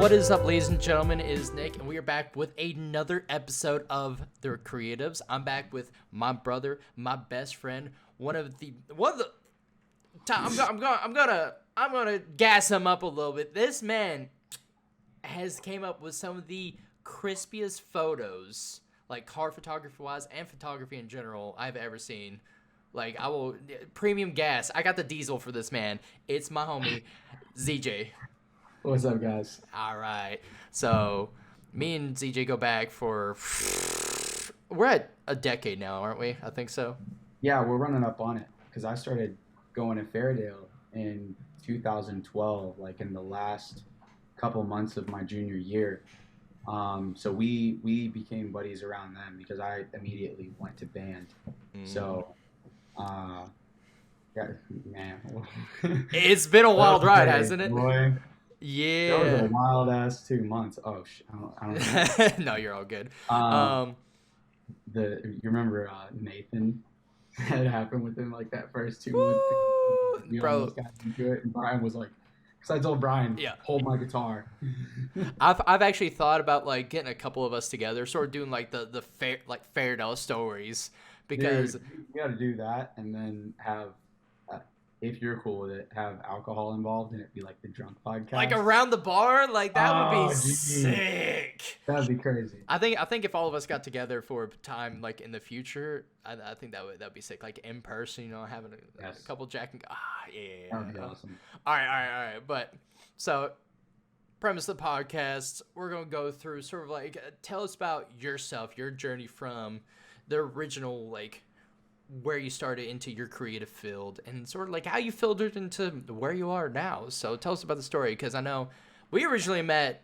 What is up, ladies and gentlemen? It is Nick, and we are back with another episode of The Creatives. I'm back with my brother, my best friend, I'm gonna gas him up a little bit. This man has came up with some of the crispiest photos, like car photography wise and photography in general, I've ever seen. Like, I will premium gas. I got the diesel for this man. It's my homie Zee Jay. What's up, guys? All right. So, me and Zee Jay go back for we're at a decade now, aren't we? I think so. Yeah, we're running up on it because I started going to Fairdale in 2012, like in the last couple months of my junior year. So we became buddies around then because I immediately went to band. So, yeah, man, It's been a wild ride, hasn't it? Boy. Yeah. That was a wild ass 2 months. Oh, I don't know. No, you're all good. You remember Nathan? That happened within like that first 2 months. We Bro, almost got into it, and Brian was like, because I told Brian, yeah, hold my guitar. I've actually thought about like getting a couple of us together, sort of doing like the Fairdale stories, because Dude, we got to do that, and then have, if you're cool with it, have alcohol involved, and it be like the drunk podcast, like around the bar, like that would be geez. sick. That'd be crazy. I think if all of us got together for a time like in the future, I think that'd be sick. Like in person, you know, having a couple Jack and yeah. That would be awesome. All right. But so, premise of the podcast, we're gonna go through sort of like tell us about yourself, your journey from the original, like where you started into your creative field, and sort of like how you filtered into where you are now. So tell us about the story, because I know we originally met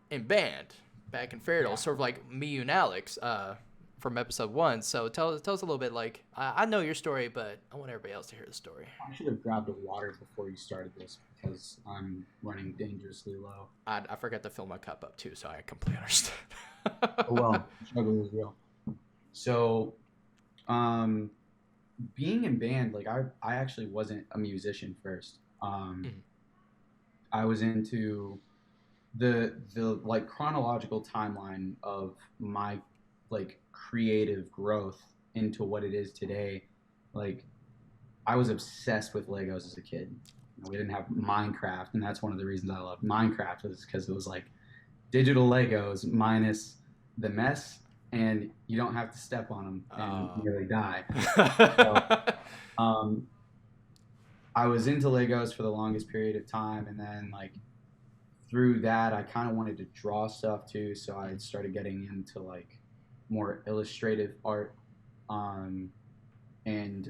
in band back in Fairdale, sort of like me, you, and Alex from episode 1. So tell us a little bit. Like I know your story, but I want everybody else to hear the story. I should have grabbed a water before you started this because I'm running dangerously low. I forgot to fill my cup up too, so I completely understand. Oh, well, the struggle is real. So, being in band, like I actually wasn't a musician first. I was into the like chronological timeline of my like creative growth into what it is today. Like, I was obsessed with Legos as a kid. You know, we didn't have Minecraft, and that's one of the reasons I loved Minecraft, was because it was like digital Legos minus the mess, and you don't have to step on them and nearly die. So, I was into Legos for the longest period of time, and then like through that, I kind of wanted to draw stuff too, so I started getting into like more illustrative art. And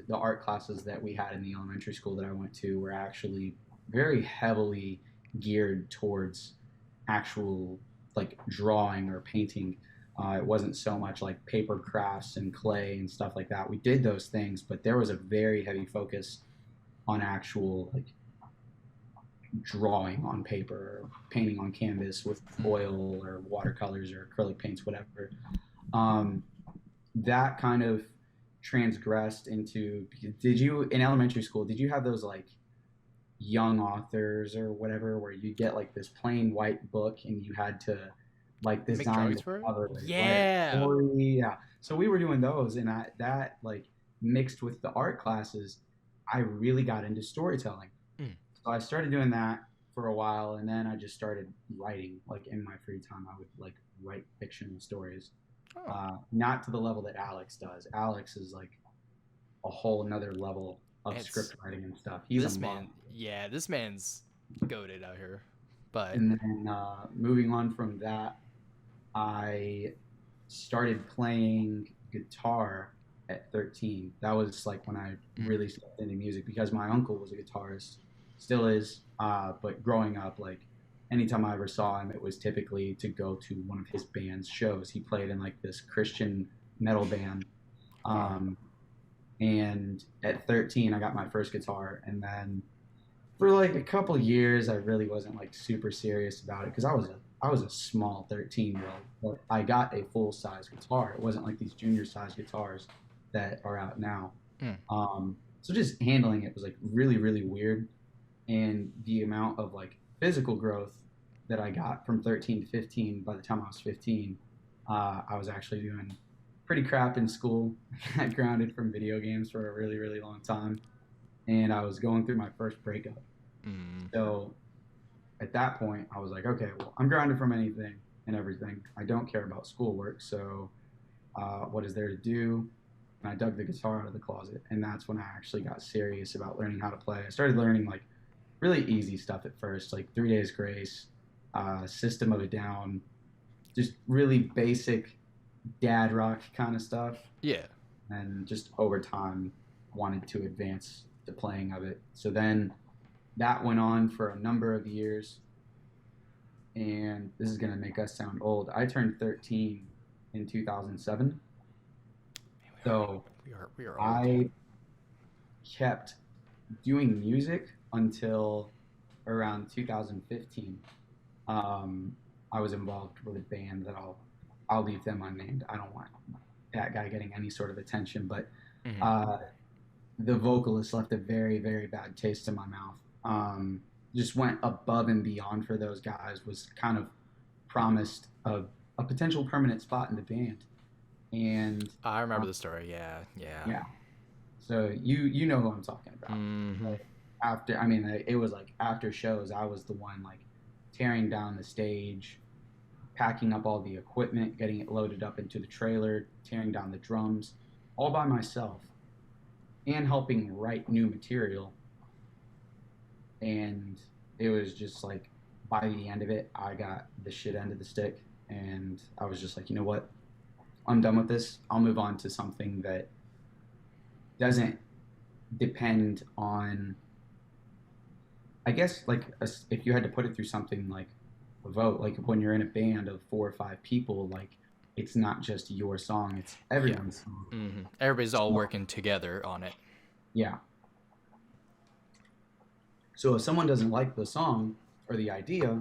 the art classes that we had in the elementary school that I went to were actually very heavily geared towards actual like drawing or painting. It wasn't so much like paper crafts and clay and stuff like that. We did those things, but there was a very heavy focus on actual like drawing on paper, or painting on canvas with oil or watercolors or acrylic paints, whatever. That kind of transgressed into, did you, in elementary school, did you have those like young authors or whatever where you get like this plain white book and you had to like design the cover? Yeah. Yeah. So we were doing those, and that like mixed with the art classes, I really got into storytelling. So I started doing that for a while, and then I just started writing. Like in my free time, I would like write fictional stories. Not to the level that Alex does. Alex is like a whole another level of script writing and stuff. He's this man. Yeah, this man's goated out here. But and then moving on from that, I started playing guitar at 13. That was like when I really stepped into music, because my uncle was a guitarist, still is. But growing up, like anytime I ever saw him, it was typically to go to one of his band's shows. He played in like this Christian metal band. And at 13, I got my first guitar, and then for like a couple years, I really wasn't like super serious about it, because I was a small 13-year-old, but I got a full-size guitar. It wasn't like these junior-size guitars that are out now. So just handling it was like really, really weird, and the amount of like physical growth that I got from 13 to 15, by the time I was 15, I was actually doing pretty crap in school. I got grounded from video games for a really, really long time. And I was going through my first breakup. Mm. So at that point, I was like, okay, well, I'm grounded from anything and everything. I don't care about schoolwork. So what is there to do? And I dug the guitar out of the closet. And that's when I actually got serious about learning how to play. I started learning like really easy stuff at first, like 3 Days Grace, System of a Down, just really basic dad rock kind of stuff. Yeah. And just over time, wanted to advance the playing of it. So then that went on for a number of years. And this is going to make us sound old. I turned 13 in 2007. So we are old. I kept doing music until around 2015. I was involved with a band that I'll leave them unnamed. I don't want that guy getting any sort of attention, but the vocalist left a very, very bad taste in my mouth. Just went above and beyond for those guys, was kind of promised a potential permanent spot in the band. And I remember the story. Yeah. So you know who I'm talking about. Mm-hmm. After, it was like after shows, I was the one like tearing down the stage, packing up all the equipment, getting it loaded up into the trailer, tearing down the drums, all by myself, and helping write new material. And it was just like, by the end of it, I got the shit end of the stick, and I was just like, you know what? I'm done with this. I'll move on to something that doesn't depend on, I guess, like, if you had to put it through something like a vote, like when you're in a band of 4 or 5 people, like, it's not just your song, it's everyone's song. Mm-hmm. Everybody's all working together on it. Yeah. So if someone doesn't like the song or the idea,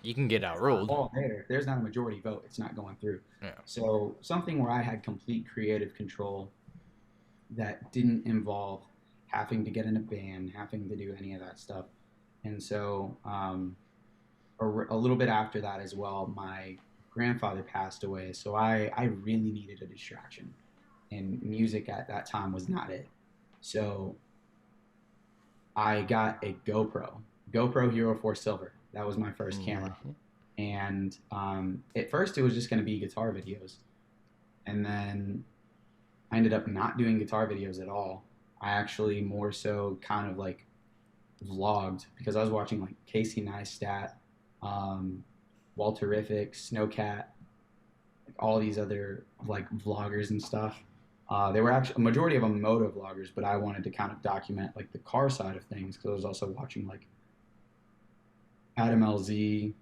you can get outruled. If there's not a majority vote, it's not going through. Yeah. So something where I had complete creative control that didn't involve having to get in a band, having to do any of that stuff. And so a little bit after that as well, my grandfather passed away. So I really needed a distraction. And music at that time was not it. So I got a GoPro Hero 4 Silver. That was my first camera. And at first it was just going to be guitar videos. And then I ended up not doing guitar videos at all. I actually more so kind of like vlogged, because I was watching like Casey Neistat, Walterific, Snowcat, like all these other like vloggers and stuff. They were actually a majority of them moto vloggers, but I wanted to kind of document like the car side of things, because I was also watching like Adam LZ.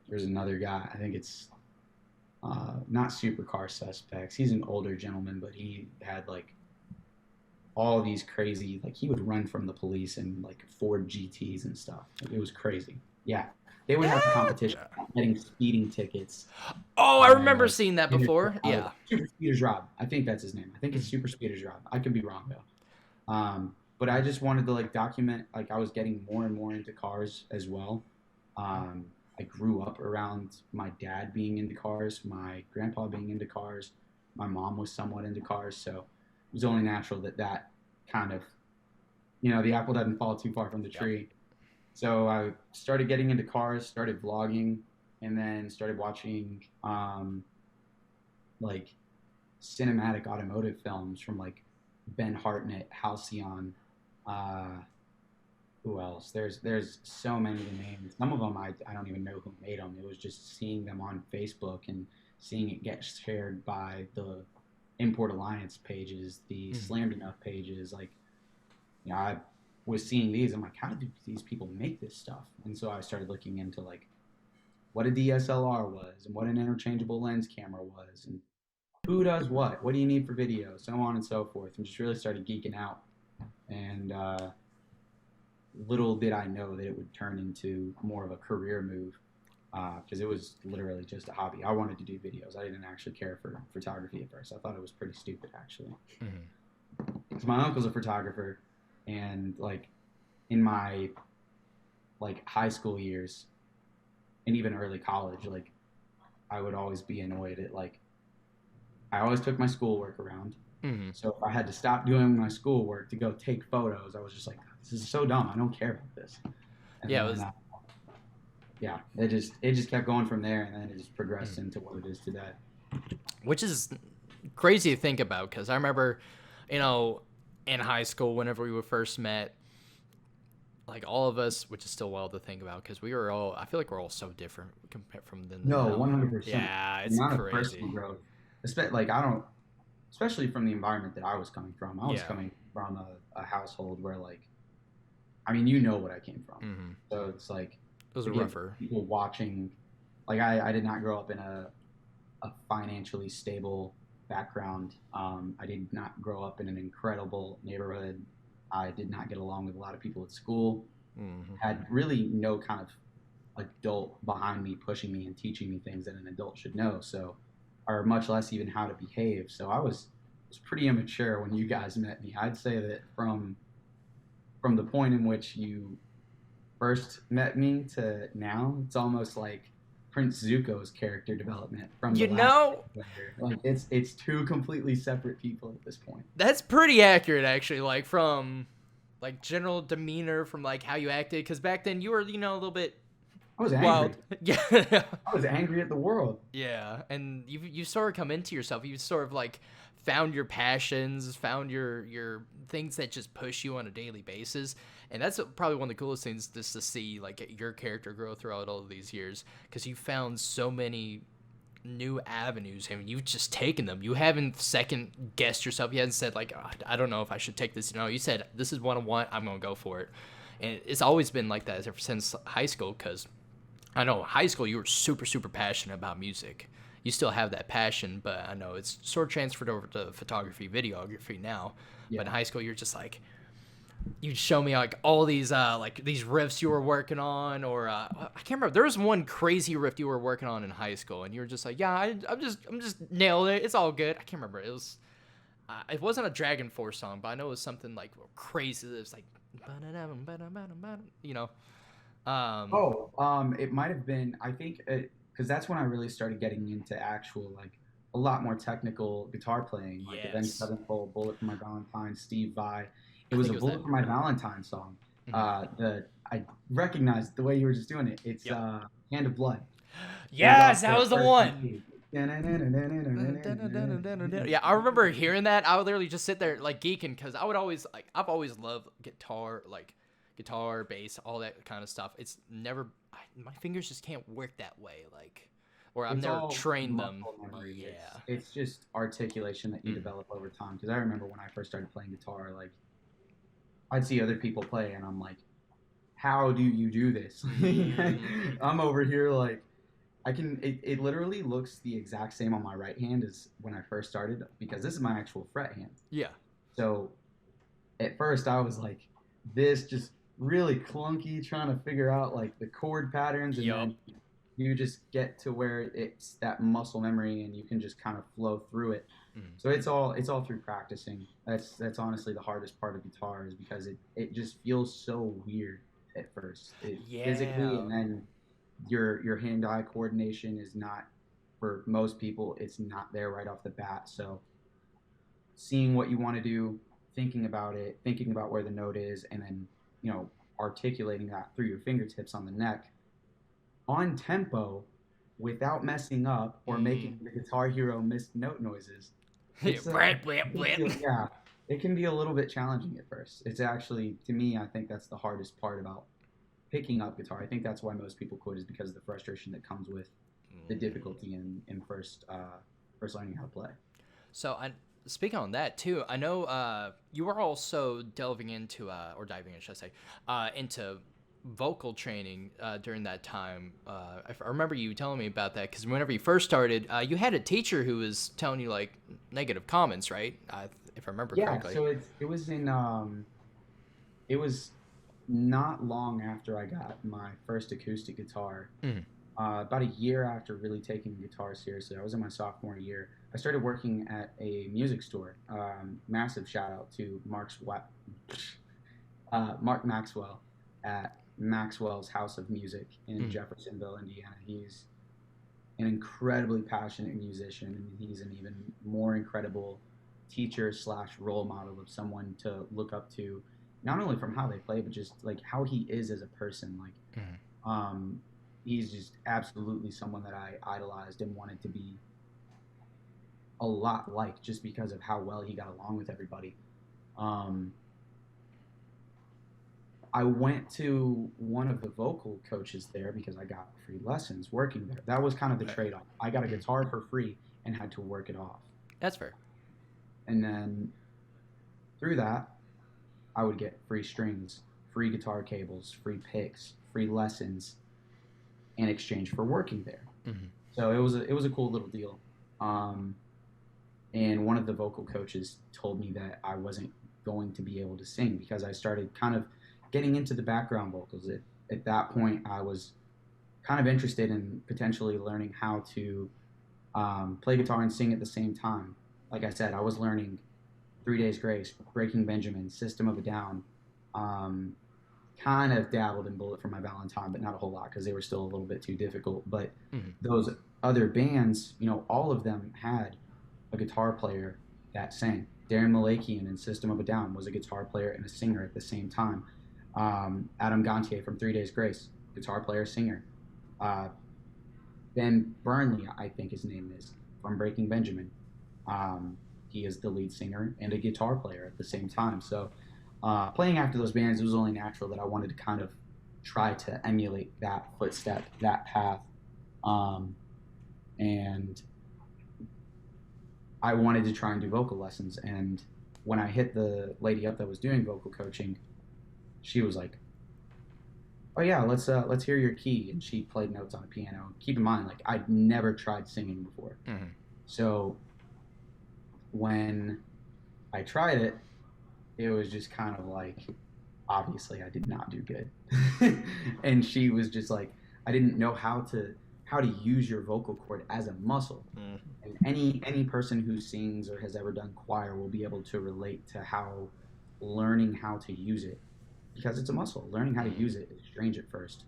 There's another guy, I think it's not Supercar Suspects. He's an older gentleman, but he had like all these crazy, like he would run from the police in like Ford GTs and stuff. Like, it was crazy. Yeah. They would have competition getting speeding tickets. Oh, I remember seeing that before. Yeah. Super Speeders Rob. I think that's his name. I think it's Super Speeders Rob. I could be wrong though. But I just wanted to like document, like I was getting more and more into cars as well. I grew up around my dad being into cars, my grandpa being into cars, my mom was somewhat into cars, so it was only natural that kind of, the apple doesn't fall too far from the tree. So I started getting into cars, started vlogging, and then started watching like cinematic automotive films from like Ben Hartnett, Halcyon, who else? There's so many to name. Some of them I don't even know who made them. It was just seeing them on Facebook and seeing it get shared by the Import Alliance pages, the Slammed Enough pages. Like, I was seeing these. I'm like, how do these people make this stuff? And so I started looking into like what a DSLR was and what an interchangeable lens camera was and who does what do you need for video, so on and so forth, and just really started geeking out. And little did I know that it would turn into more of a career move, because it was literally just a hobby. I wanted to do videos. I didn't actually care for photography at first. I thought it was pretty stupid, actually. Because my uncle's a photographer, and like in my like high school years and even early college, like I would always be annoyed at like I always took my schoolwork around. Hmm. So if I had to stop doing my schoolwork to go take photos, I was just like, this is so dumb. I don't care about this. And Yeah, it then was. yeah, it just kept going from there, and then it just progressed into what it is today. Which is crazy to think about because I remember, you know, in high school whenever we were first met, like all of us, which is still wild to think about because we were all, I feel like we're all so different compared from then to No, now. 100%. Yeah, The it's amount of personal crazy. growth, like I don't, especially from the environment that I was coming from. I was Yeah. coming from a household where like, I mean, you know what I came from. Mm-hmm. So it's like It was to a give rougher. people watching, like I did not grow up in a financially stable background. I did not grow up in an incredible neighborhood. I did not get along with a lot of people at school. Mm-hmm. Had really no kind of adult behind me pushing me and teaching me things that an adult should know. So, or much less even how to behave. So I was pretty immature when you guys met me. I'd say that from the point in which you first met me to now, it's almost like Prince Zuko's character development from the You last know, player. Like it's two completely separate people at this point. that's pretty accurate actually. Like from like general demeanor, from like how you acted, because back then you were, a little bit I was angry. wild. Yeah. I was angry at the world. Yeah, and you sort of come into yourself. You sort of like found your passions, found your things that just push you on a daily basis, and that's probably one of the coolest things just to see like your character grow throughout all of these years because you found so many new avenues and you've just taken them. You haven't second guessed yourself. You haven't said like, "Oh, I don't know if I should take this." No, you said this is what I want. I'm gonna go for it, and it's always been like that ever since high school because I know high school you were super super passionate about music. You still have that passion, but I know it's sort of transferred over to photography, videography now. But Yeah. in high school, you're just like you'd show me like all these like these riffs you were working on, or I can't remember. There was one crazy riff you were working on in high school, and you were just like, yeah, I'm just nailing it. It's all good. I can't remember. It wasn't a Dragon Force song, but I know it was something like crazy. It was like, you know. Um, Oh, it might have been. I think because that's when I really started getting into actual like a lot more technical guitar playing, like Avenged yes, Sevenfold, Bullet for My Valentine, Steve Vai. It I was think a it was that. Bullet for My Valentine song. Mhm. The I recognized the way you were just doing it. It's Yep. Hand of Blood. It was Yes, off that the was the first one. EP. Yeah, I remember hearing that. I would literally just sit there like geeking because I would always like I've always loved guitar, like guitar, bass, all that kind of stuff. It's never my fingers just can't work that way, like, or I've It's never all trained them. muscle memory. Yeah. It's just articulation that you Mm. develop over time. Because I remember when I first started playing guitar, like I'd see other people play, and I'm like, how do you do this? Mm-hmm. I'm over here like I can. It literally looks the exact same on my right hand as when I first started because this is my actual fret hand. Yeah. So at first I was like, this just really clunky trying to figure out like the chord patterns, and Yup. then you just get to where it's that muscle memory and you can just kind of flow through it. Mm. So it's all through practicing. That's honestly the hardest part of guitar is because it just feels so weird at first. It physically, Yeah. and then your hand-eye coordination is not, for most people, it's not there right off the bat. So seeing what you want to do, thinking about it, thinking about where the note is, and then you know articulating that through your fingertips on the neck on tempo without messing up or Mm. making the Guitar Hero missed note noises. It's a Brat, brat, brat. yeah, it can be a little bit challenging at first. It's actually, to me, I think that's the hardest part about picking up guitar. I think that's why most people quit is because of the frustration that comes with the difficulty in first learning how to play. So I speaking on that too. I know you were also delving into or diving in, should I say, into vocal training during that time. I remember you telling me about that because whenever you first started, you had a teacher who was telling you like negative comments, right? If I remember Yeah, correctly. so it was not long after I got my first acoustic guitar. Mm. About a year after really taking guitar seriously, I was in my sophomore year. I started working at a music store. Massive shout out to Mark Maxwell at Maxwell's House of Music in Jeffersonville, Indiana. He's an incredibly passionate musician, and he's an even more incredible teacher / role model of someone to look up to, not only from how they play, but just like how he is as a person. Like, he's just absolutely someone that I idolized and wanted to be a lot like, just because of how well he got along with everybody. I went to one of the vocal coaches there because I got free lessons working there. That was kind of the trade-off. I got a guitar for free and had to work it off. That's fair. And then through that, I would get free strings, free guitar cables, free picks, free lessons in exchange for working there. So it was a cool little deal. And one of the vocal coaches told me that I wasn't going to be able to sing because I started kind of getting into the background vocals. At that point, I was kind of interested in potentially learning how to play guitar and sing at the same time. Like I said, I was learning 3 Days Grace, Breaking Benjamin, System of a Down, kind of dabbled in Bullet for My Valentine, but not a whole lot because they were still a little bit too difficult. But those other bands, you know, all of them had a guitar player that sang. Darren Malakian in System of a Down was a guitar player and a singer at the same time. Adam Gontier from 3 Days Grace, guitar player, singer. Ben Burnley, I think his name is, from Breaking Benjamin. He is the lead singer and a guitar player at the same time. So playing after those bands, it was only natural that I wanted to kind of try to emulate that footstep, that path. And I wanted to try and do vocal lessons. And when I hit the lady up that was doing vocal coaching, she was like, "Oh yeah, let's hear your key." And she played notes on a piano. Keep in mind, like, I'd never tried singing before. So when I tried it, it was just kind of like, obviously I did not do good. And she was just like, I didn't know how to use your vocal cord as a muscle. And any person who sings or has ever done choir will be able to relate to how learning how to use it, because it's a muscle. Learning how to use it is strange at first.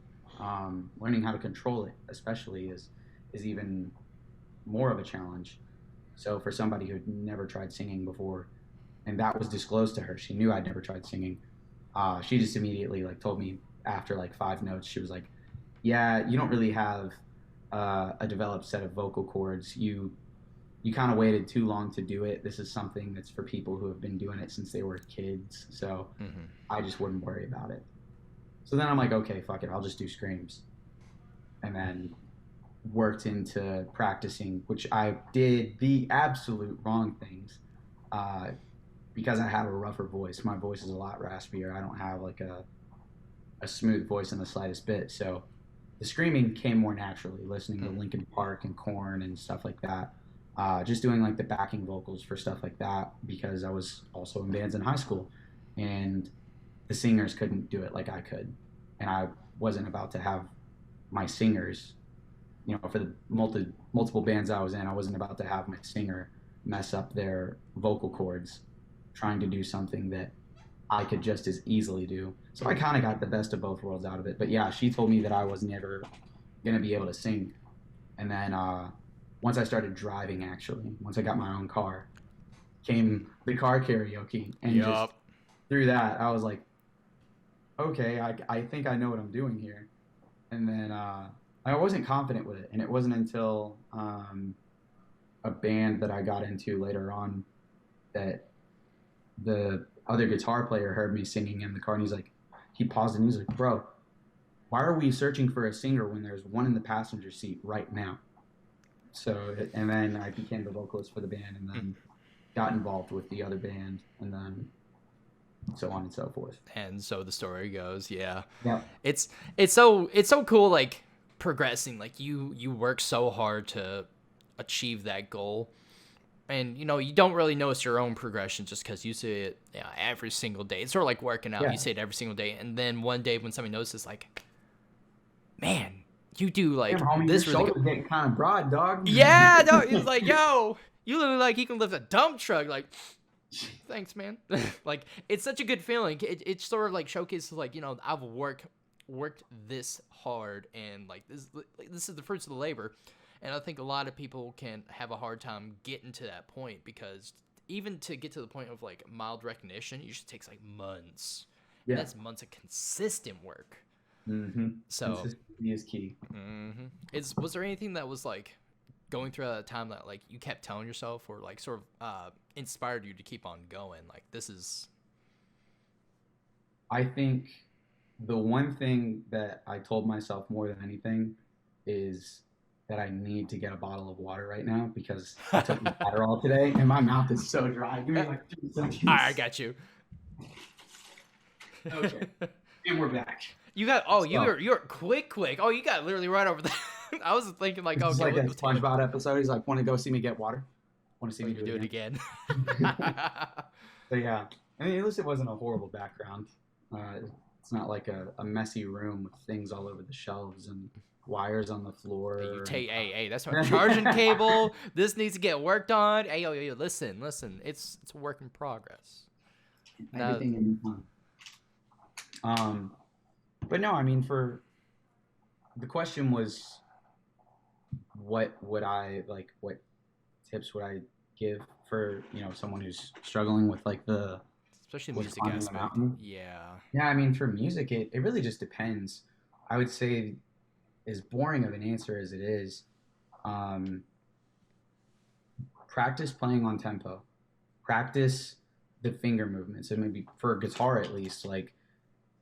Learning how to control it, especially, is even more of a challenge. So for somebody who had never tried singing before, and that was disclosed to her, she knew I'd never tried singing. She just immediately like told me after like 5 notes, she was like, "Yeah, you don't really have a developed set of vocal cords. You kind of waited too long to do it. This is something that's for people who have been doing it since they were kids. So I just wouldn't worry about it." So then I'm like, okay, fuck it. I'll just do screams. And then worked into practicing, which I did the absolute wrong things because I have a rougher voice. My voice is a lot raspier. I don't have like a smooth voice in the slightest bit. So the screaming came more naturally, listening to Linkin Park and Korn and stuff like that. Just doing like the backing vocals for stuff like that, because I was also in bands in high school and the singers couldn't do it like I could. And I wasn't about to have my singers, you know, for the multiple bands I was in, I wasn't about to have my singer mess up their vocal cords trying to do something that I could just as easily do. So I kind of got the best of both worlds out of it. But yeah, she told me that I was never going to be able to sing. And then once I started driving, actually, once I got my own car, came the car karaoke. And just through that, I was like, okay, I think I know what I'm doing here. And then I wasn't confident with it. And it wasn't until a band that I got into later on that the other guitar player heard me singing in the car, and he paused and he was like, "Bro, why are we searching for a singer when there's one in the passenger seat right now?" So, and then I became the vocalist for the band, and then got involved with the other band, and then so on and so forth. And so the story goes. Yeah. It's so cool, like, progressing. Like, you work so hard to achieve that goal. And, you know, you don't really notice your own progression just because you see it, you know, every single day. It's sort of like working out. Yeah. You see it every single day. And then one day when somebody notices, like, man, you do, like, homie, this your shoulders getting kind of broad, dog. Yeah, no, he's like, yo, you look like he can lift a dump truck. Like, thanks, man. Like, it's such a good feeling. It sort of, like, showcases, like, you know, I've worked worked this hard and like this is the fruits of the labor. And I think a lot of people can have a hard time getting to that point because even to get to the point of like mild recognition, it usually takes like months. And Yeah. that's months of consistent work. Mm-hmm. So Consistency is key. was there anything that was like going through that time that like you kept telling yourself or like sort of inspired you to keep on going? Like this is. I think the one thing that I told myself more than anything is that I need to get a bottle of water right now because I took my Adderall today and my mouth is so dry. Give me like 2 seconds. All right, I got you. Okay, and we're back. You got you're quick. Oh, you got literally right over there. I was thinking like, It's okay, like that SpongeBob episode. He's like, "Want to go see me get water? Want to see me do it again?" So yeah, I mean, at least it wasn't a horrible background. It's not like a messy room with things all over the shelves and wires on the floor. Hey, hey, that's my charging cable. This needs to get worked on. Hey, yo, listen. It's a work in progress. Everything in time. But no, I mean, for the question was, what would I like? What tips would I give for someone who's struggling with like especially with music climbing the aspect? mountain? Yeah, I mean, for music, it really just depends. I would say, as boring of an answer as it is, practice playing on tempo. Practice the finger movements. And maybe for guitar at least, like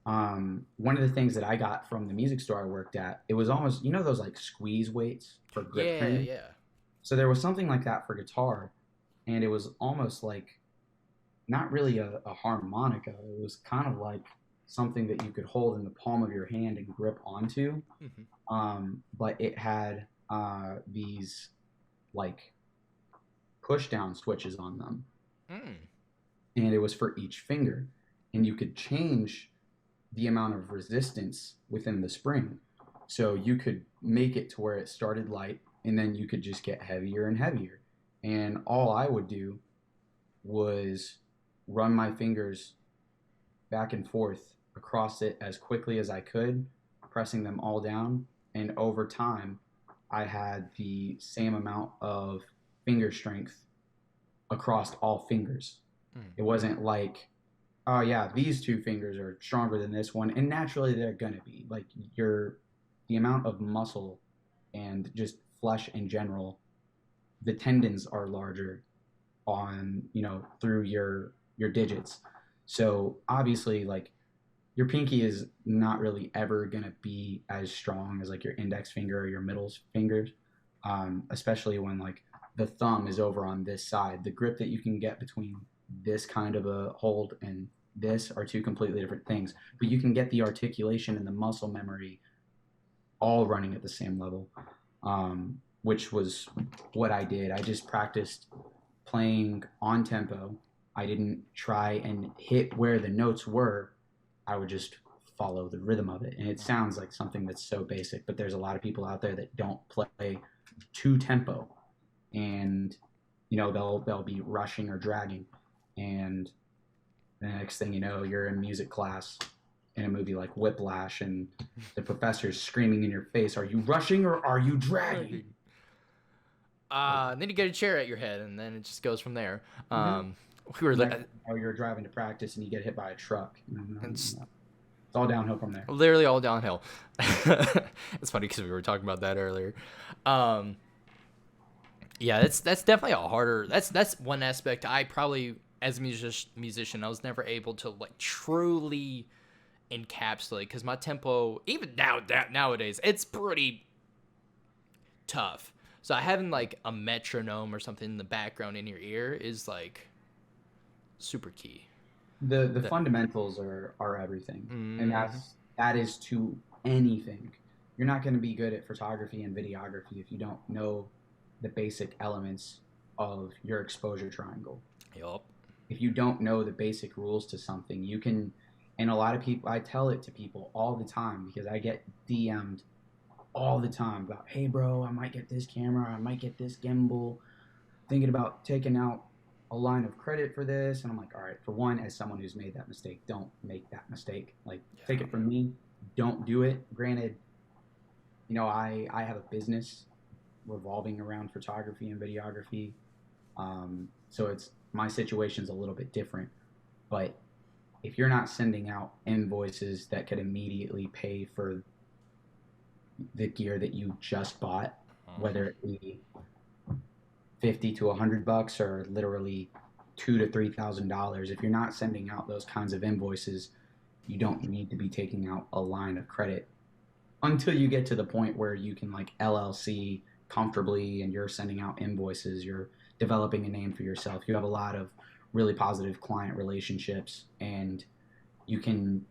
one of the things that I got from the music store I worked at, it was almost those like squeeze weights for grip training. Yeah. So there was something like that for guitar, and it was almost like not really a harmonica. It was kind of like something that you could hold in the palm of your hand and grip onto. But it had these like push down switches on them. And it was for each finger. And you could change the amount of resistance within the spring. So you could make it to where it started light and then you could just get heavier and heavier. And all I would do was run my fingers back and forth across it as quickly as I could, pressing them all down. And over time, I had the same amount of finger strength across all fingers. It wasn't like, oh yeah, these 2 fingers are stronger than this one, and naturally they're gonna be. Like the amount of muscle and just flesh in general, the tendons are larger on through your digits. So obviously, like your pinky is not really ever gonna be as strong as like your index finger or your middle fingers, especially when like the thumb is over on this side. The grip that you can get between this kind of a hold and this are 2 completely different things, but you can get the articulation and the muscle memory all running at the same level, which was what I did. I just practiced playing on tempo. I didn't try and hit where the notes were. I would just follow the rhythm of it. And it sounds like something that's so basic, but there's a lot of people out there that don't play to tempo, and they'll be rushing or dragging, and the next thing you know, you're in music class in a movie like Whiplash, and the professor's screaming in your face, "Are you rushing or are you dragging?" And then you get a chair at your head, and then it just goes from there. We were you're driving to practice, and you get hit by a truck. It's all downhill from there. Literally all downhill. It's funny because we were talking about that earlier. Yeah, that's definitely a harder. That's one aspect I probably, as a musician, I was never able to like truly encapsulate, because my tempo, even nowadays, it's pretty tough. So having like a metronome or something in the background in your ear is like super key. The fundamentals are everything, and that is to anything. You're not going to be good at photography and videography if you don't know the basic elements of your exposure triangle. Yup. If you don't know the basic rules to something, you can. And a lot of people, I tell it to people all the time because I get DM'd all the time about, "Hey bro, I might get this camera, I might get this gimbal, thinking about taking out a line of credit for this." And I'm like, all right, for one, as someone who's made that mistake, don't make that mistake. Like, take it from me, don't do it. Granted, I have a business revolving around photography and videography. So it's my situation's a little bit different. But if you're not sending out invoices that could immediately pay for the gear that you just bought, whether it be 50 to $100 or literally $2,000 to $3,000, if you're not sending out those kinds of invoices, you don't need to be taking out a line of credit until you get to the point where you can like LLC comfortably and you're sending out invoices, you're developing a name for yourself, you have a lot of really positive client relationships, and you can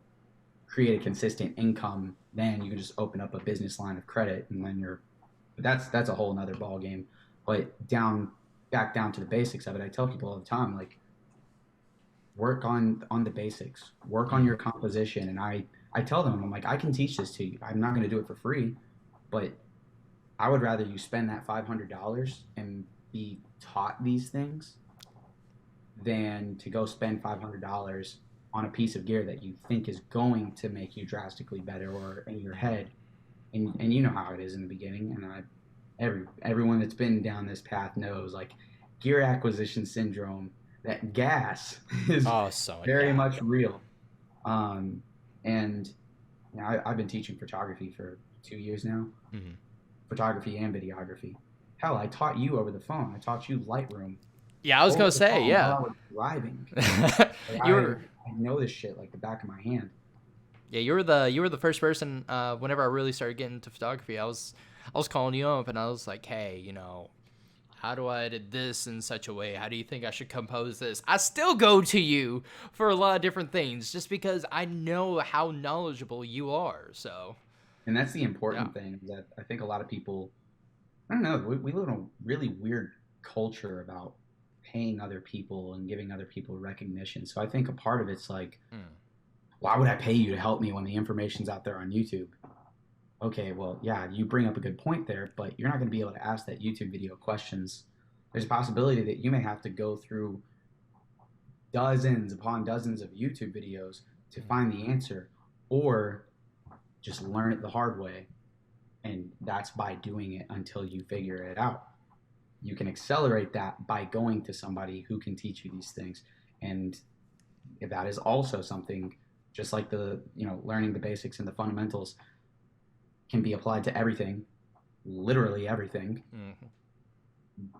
create a consistent income. Then you can just open up a business line of credit, and then that's a whole nother ball game. But back down to the basics of it, I tell people all the time, like, work on the basics, work on your composition. And I tell them, I'm like, I can teach this to you. I'm not going to do it for free, but I would rather you spend that $500 and be taught these things than to go spend $500 on a piece of gear that you think is going to make you drastically better, or in your head. And you know how it is in the beginning. And everyone that's been down this path knows, like, gear acquisition syndrome, that gas is very much real. And I've been teaching photography for 2 years now, photography and videography. Hell, I taught you over the phone. I taught you Lightroom. Yeah, I was gonna say, yeah. While I was driving. I know this shit like the back of my hand. Yeah, you were the first person. Whenever I really started getting into photography, I was calling you up and I was like, hey, how do I edit this in such a way? How do you think I should compose this? I still go to you for a lot of different things just because I know how knowledgeable you are. So, and that's the important thing, that I think a lot of people, I don't know, we live in a really weird culture about paying other people and giving other people recognition. So I think a part of it's like, why would I pay you to help me when the information's out there on YouTube? Okay, well, yeah, you bring up a good point there, but you're not going to be able to ask that YouTube video questions. There's a possibility that you may have to go through dozens upon dozens of YouTube videos to find the answer, or just learn it the hard way. And that's by doing it until you figure it out. You can accelerate that by going to somebody who can teach you these things. And that is also something, just like learning the basics and the fundamentals can be applied to everything, literally everything.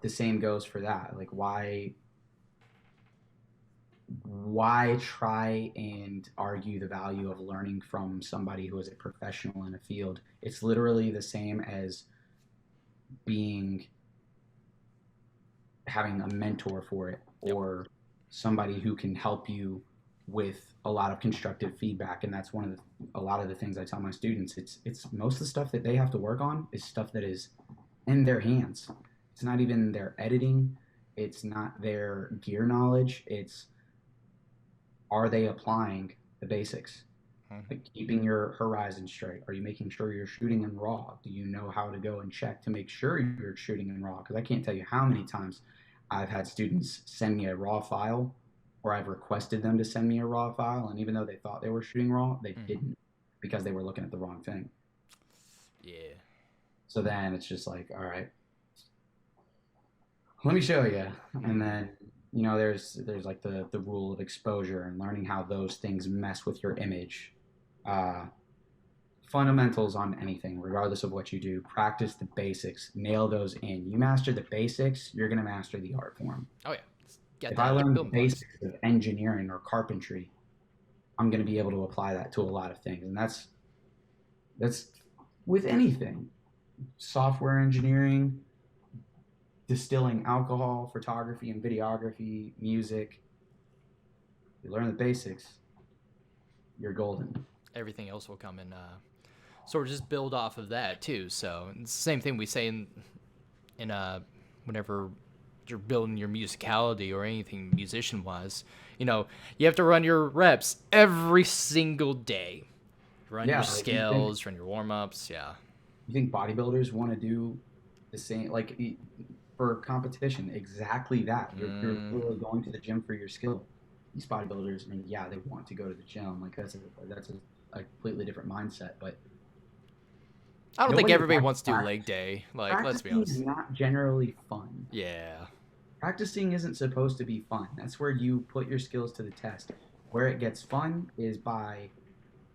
The same goes for that. Like, why try and argue the value of learning from somebody who is a professional in a field? It's literally the same as having a mentor for it, or somebody who can help you with a lot of constructive feedback. And that's a lot of the things I tell my students. It's most of the stuff that they have to work on is stuff that is in their hands. It's not even their editing. It's not their gear knowledge. It's, are they applying the basics? Like keeping your horizon straight. Are you making sure you're shooting in RAW? Do you know how to go and check to make sure you're shooting in RAW? Because I can't tell you how many times I've had students send me a RAW file, or I've requested them to send me a RAW file, and even though they thought they were shooting RAW, they didn't, because they were looking at the wrong thing. Yeah. So then it's just like, all right, let me show you. And then, there's like the rule of exposure and learning how those things mess with your image. Fundamentals on anything, regardless of what you do, practice the basics, nail those in. You master the basics, you're going to master the art form. Oh, yeah. If I learn the basics of engineering or carpentry, I'm going to be able to apply that to a lot of things. And that's with anything. Software engineering, distilling alcohol, photography and videography, music. You learn the basics, you're golden. Everything else will come in, sort of just build off of that too. So it's the same thing we say in whenever you're building your musicality or anything musician wise, you have to run your reps every single day. Run your scales, run your warm-ups. Yeah. You think bodybuilders want to do the same, like, for competition? Exactly that. You're really going to the gym for your skill. These bodybuilders, I mean, yeah, they want to go to the gym. Like, that's a a completely different mindset. But I don't think nobody everybody likes wants to do leg day. Like, let's be practicing is honest. not generally fun. Yeah. Practicing isn't supposed to be fun. That's where you put your skills to the test. Where it gets fun is by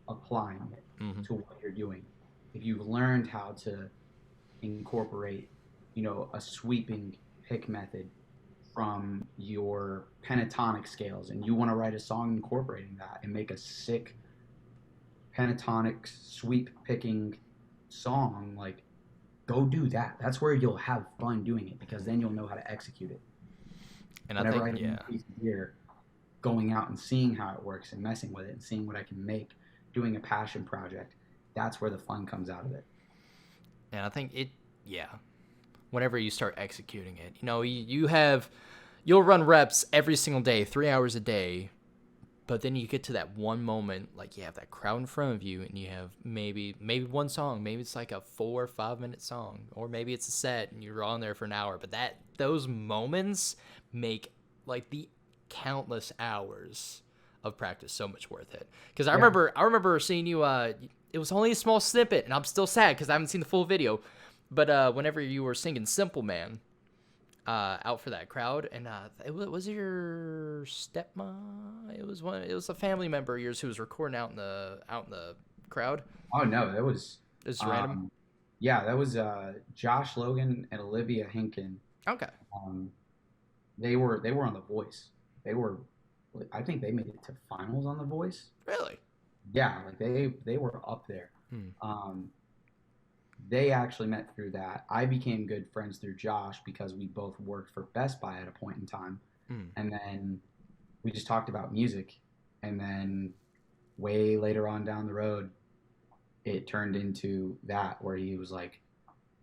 applying it Hmm. to what you're doing. If you've learned how to incorporate, a sweeping pick method from your pentatonic scales, and you want to write a song incorporating that and make a sick pentatonic sweep picking song, like go do that. That's where you'll have fun doing it because then you'll know how to execute it. And I Whenever think, I have a new yeah. piece of gear, going out and seeing how it works and messing with it and seeing what I can make, doing a passion project, that's where the fun comes out of it. And I think yeah. Whenever you start executing it, you'll run reps every single day, 3 hours a day. But then you get to that one moment, like you have that crowd in front of you, and you have maybe one song, maybe it's like a 4 or 5 minute song, or maybe it's a set, and you're on there for an hour. But those moments make like the countless hours of practice so much worth it. Because Yeah. I remember seeing you. It was only a small snippet, and I'm still sad because I haven't seen the full video. But whenever you were singing "Simple Man," out for that crowd, and was your stepmom? It was a family member of yours who was recording out in the crowd. Oh no, that was It's random. um, yeah, that was Josh Logan and Olivia Hinken. Okay. Um, they were on The Voice. They were, I think they made it to finals on The Voice. Really? Yeah, like they were up there. Hmm. They actually met through that. I became good friends through Josh because we both worked for Best Buy at a point in time, Hmm. and then we just talked about music, and then way later on down the road, it turned into that where he was like,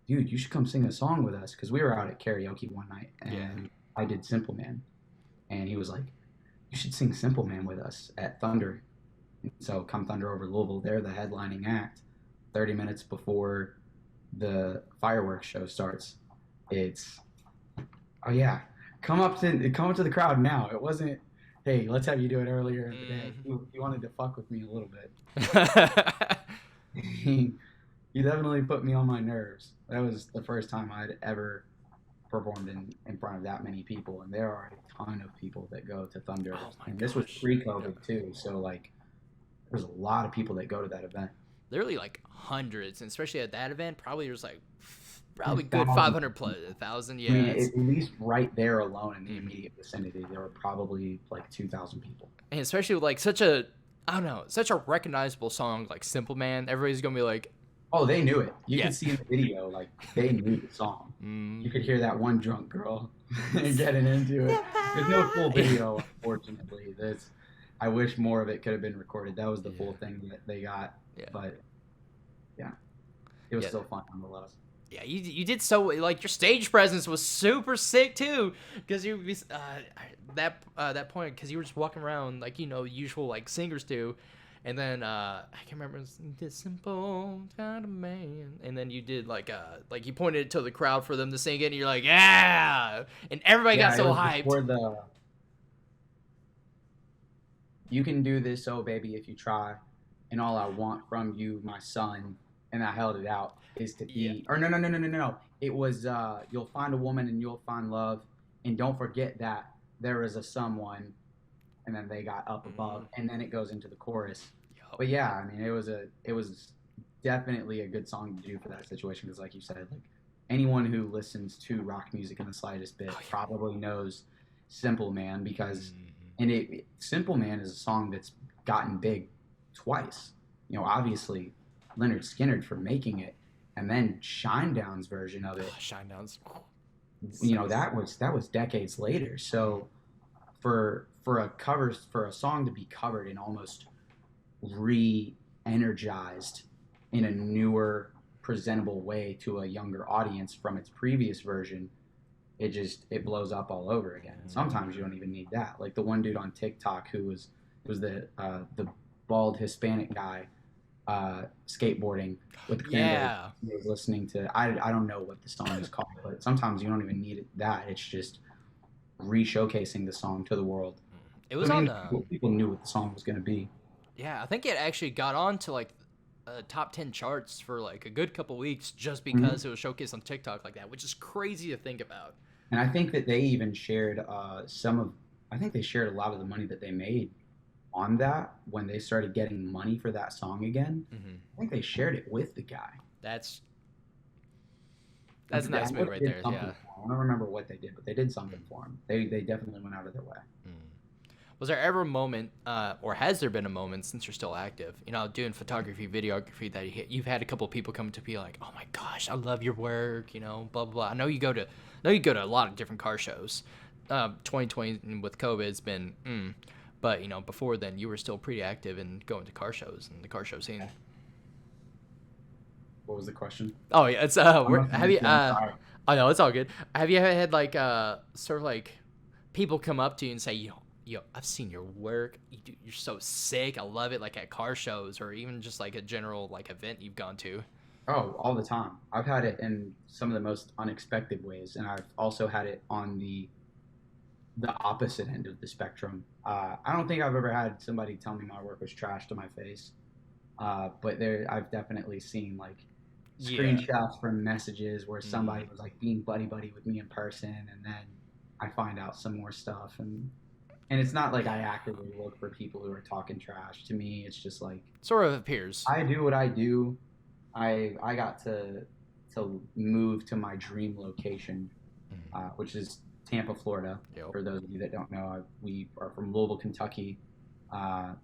"Dude, you should come sing a song with us," because we were out at karaoke one night and Yeah. I did Simple Man, and he was like, "You should sing Simple Man with us at Thunder." And so come Thunder over Louisville, they're the headlining act. 30 minutes before the fireworks show starts, it's, "Oh yeah, come up to the crowd now." It wasn't, "Hey, let's have you do it earlier in the day." He wanted to fuck with me a little bit. he, he definitely put me on my nerves. That was the first time I'd ever performed in front of that many people, and there are a ton of people that go to Thunder. Oh my And this was gosh. pre-COVID Yeah. too, so like there's a lot of people that go to that event. Literally like hundreds, and especially at that event, probably there's like There's good thousands. 500 plus 1,000. I Yeah. mean, It's, at least right there alone in the immediate vicinity, there were probably like 2,000 people. and especially with like I don't know, such a recognizable song like "Simple Man." Everybody's gonna be like, Oh, they knew it. You yeah. could see in the video, like they knew the song. You could hear that one drunk girl getting into it. There's no full video, unfortunately. I wish more of it could have been recorded. That was the full thing that they got. Yeah. But yeah, it was Yeah. still fun nonetheless. Yeah, you did so, like, your stage presence was super sick too, because that point, because you were just walking around like usual like singers do, and then I can't remember, you did "Simple Kind of Man," and then you did like you pointed it to the crowd for them to sing it, and you're like, yeah, and everybody got it so was hyped. before "You can do this, oh baby, if you try, and all I want from you, my son," and I held it out, is to be, Yeah. or no. It was, "You'll find a woman and you'll find love, and don't forget that there is a someone," and then they got up above, and then it goes into the chorus. Yup. But yeah, I mean, it was definitely a good song to do for that situation because, like you said, like anyone who listens to rock music in the slightest bit probably knows "Simple Man" because, and "Simple Man" is a song that's gotten big twice. Obviously, Leonard Skinner for making it, and then Shinedown's version of it. Shinedown's. That was decades later. So for a song to be covered and almost re-energized in a newer, presentable way to a younger audience from its previous version, it blows up all over again. And sometimes you don't even need that. Like the one dude on TikTok who was the bald Hispanic guy skateboarding with the cranberry. Yeah. He was listening to, I don't know what the song is called, but sometimes you don't even need that. It's just re-showcasing the song to the world. It was I mean, on people knew what the song was going to be. Yeah, I think it actually got on to like top 10 charts for like a good couple weeks just Mhm. because it was showcased on TikTok like that, which is crazy to think about. And I think that they even shared I think they shared a lot of the money that they made on that when they started getting money for that song again. Hmm. I think they shared it with the guy. That's I a nice know move right they did there. something Yeah. for him. I don't remember what they did, but they did something for him. They definitely went out of their way. Mm. Was there ever a moment, or has there been a moment since you're still active, doing photography, videography, that you've had a couple of people come to be like, "Oh my gosh, I love your work," blah blah blah. I know you go to a lot of different car shows. 2020 with COVID has been, but before then you were still pretty active in going to car shows and the car show scene. What was the question? Oh yeah, it's I must have have you missed it. I'm sorry. I know it's all good. Have you ever had like sort of like people come up to you and say, I've seen your work. You're so sick. I love it. Like at car shows or even just like a general like event you've gone to. Oh, all the time. I've had it in some of the most unexpected ways, and I've also had it on the opposite end of the spectrum. I don't think I've ever had somebody tell me my work was trash to my face, but I've definitely seen like Yeah. screenshots from messages where somebody Mm. was like being buddy buddy with me in person, and then I find out some more stuff, and it's not like I actively look for people who are talking trash to me. It's just like Sort of appears. I do what I do. I got to move to my dream location, which is Tampa, Florida. Yep. For those of you that don't know, we are from Louisville, Kentucky.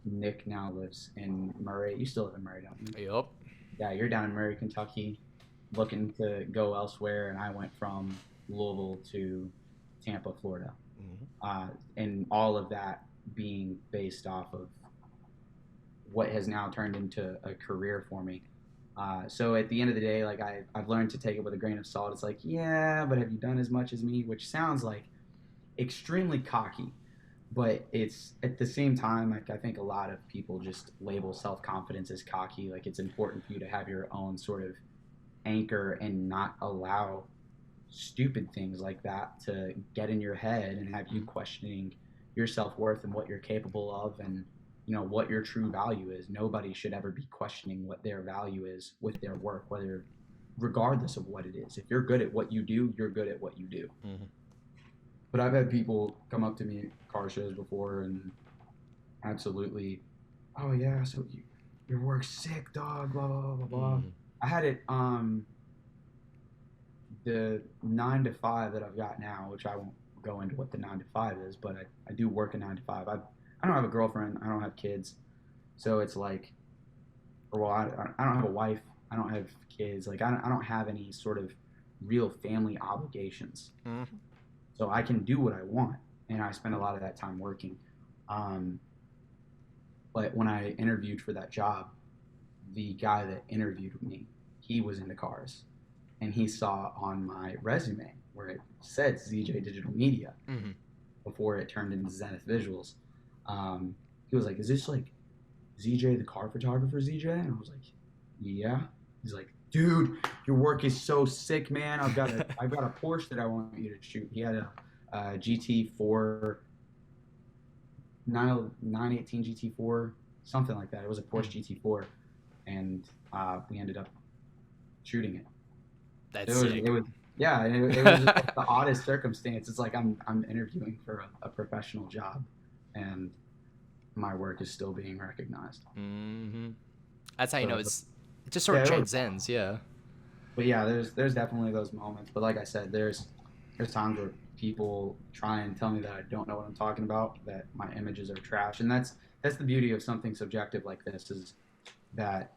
Nick now lives in Murray. You still live in Murray, don't you? Yep. Yeah, you're down in Murray, Kentucky, looking to go elsewhere, and I went from Louisville to Tampa, Florida, and all of that being based off of what has now turned into a career for me. So at the end of the day, like I've learned to take it with a grain of salt. It's like, yeah, but have you done as much as me? Which sounds like extremely cocky, but it's at the same time, like I think a lot of people just label self confidence as cocky. Like it's important for you to have your own sort of anchor and not allow stupid things like that to get in your head and have you questioning your self-worth and what you're capable of, and what your true value is. Nobody should ever be questioning what their value is with their work, whether regardless of what it is. If you're good at what you do, you're good at what you do. Mm-hmm. But I've had people come up to me at car shows before and absolutely, oh yeah, so your work's sick, dog, blah blah blah blah blah. Mm-hmm. I had it the 9 to 5 that I've got now, which I won't go into what the 9 to 5 is, but I do work a 9 to 5. I don't have a girlfriend. I don't have kids. So it's like, or well, I don't have a wife. I don't have kids. Like I don't have any sort of real family obligations. Mm-hmm. So I can do what I want. And I spend a lot of that time working. Um, but when I interviewed for that job, the guy that interviewed me, he was into cars. And he saw on my resume where it said Zee Jay Digital Media Mm-hmm. before it turned into Zenith Visuals. He was like, "Is this like Zee Jay, the car photographer Zee Jay?" And I was like, "Yeah." He's like, "Dude, your work is so sick, man. I've got a Porsche that I want you to shoot." He had a GT4 918 GT4, something like that. It was a Porsche GT4, and we ended up shooting it. That's sick. It was yeah, it was just like the oddest circumstance. It's like I'm interviewing for a professional job, and my work is still being recognized. Mm-hmm. That's how you So, know it just sort of yeah, transcends. Yeah. but yeah, there's definitely those moments. But like I said, there's times where people try and tell me that I don't know what I'm talking about, that my images are trash, and that's the beauty of something subjective like this, is that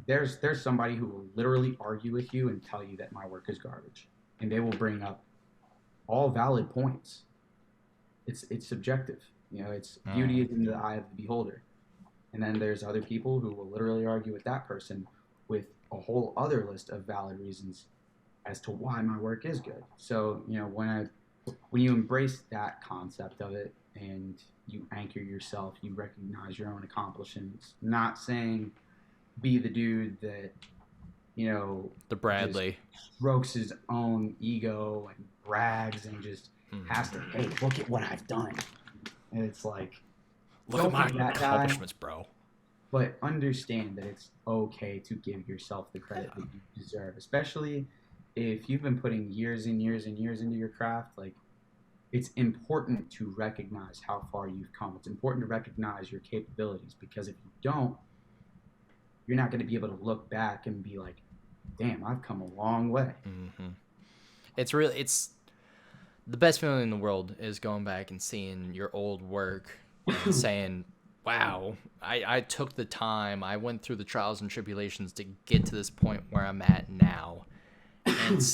there's somebody who will literally argue with you and tell you that my work is garbage, and they will bring up all valid points. It's subjective, it's beauty is in the eye of the beholder. And then there's other people who will literally argue with that person with a whole other list of valid reasons as to why my work is good. So when you embrace that concept of it and you anchor yourself, you recognize your own accomplishments. Not saying be the dude that The Bradley. strokes his own ego and brags and just has to, hey, look at what I've done. And it's like, Look at my be that guy, accomplishments, bro. but understand that it's okay to give yourself the credit that you deserve, especially if you've been putting years and years and years into your craft. Like, it's important to recognize how far you've come. It's important to recognize your capabilities, because if you don't, you're not going to be able to look back and be like, damn, I've come a long way. Mm-hmm. It's the best feeling in the world is going back and seeing your old work and saying, wow, I took the time, I went through the trials and tribulations to get to this point where I'm at now. And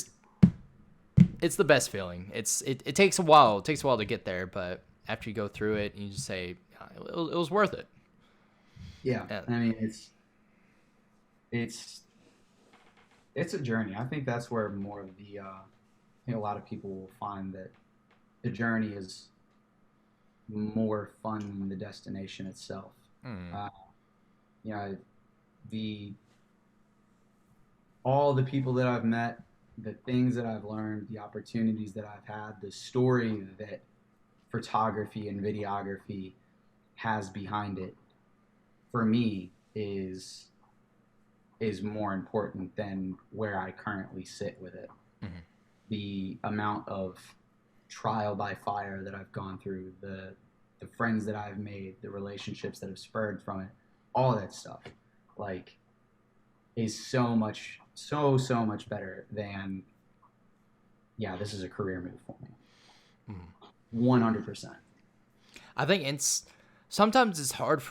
it's the best feeling. It takes a while. It takes a while to get there, but after you go through it, you just say, it was worth it. Yeah. I mean, it's a journey. I think that's where more of the I think a lot of people will find that the journey is more fun than the destination itself. You know, all the people that I've met, the things that I've learned, the opportunities that I've had, the story that photography and videography has behind it, for me, is more important than where I currently sit with it. Mm-hmm. The amount of trial by fire that I've gone through, the friends that I've made, the relationships that have spurred from it, all that stuff, like, is so much better than, yeah, this is a career move for me. 100%. I think sometimes it's hard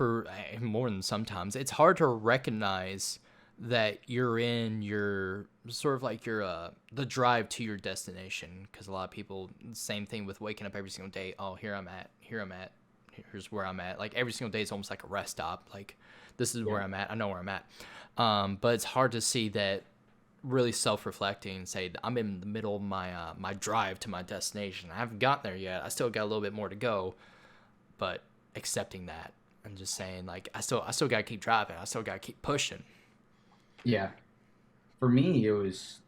more than sometimes, it's hard to recognize that you're in your sort of like the drive to your destination, because a lot of people, same thing with waking up every single day. Oh, here's where I'm at. Like, every single day is almost like a rest stop. Like, this is where I'm at. I know where I'm at. But it's hard to see that, really self-reflecting, and say I'm in the middle of my drive to my destination. I haven't gotten there yet. I still got a little bit more to go, but accepting that and just saying, like, I still got to keep driving. I still got to keep pushing. Yeah. For me, it was,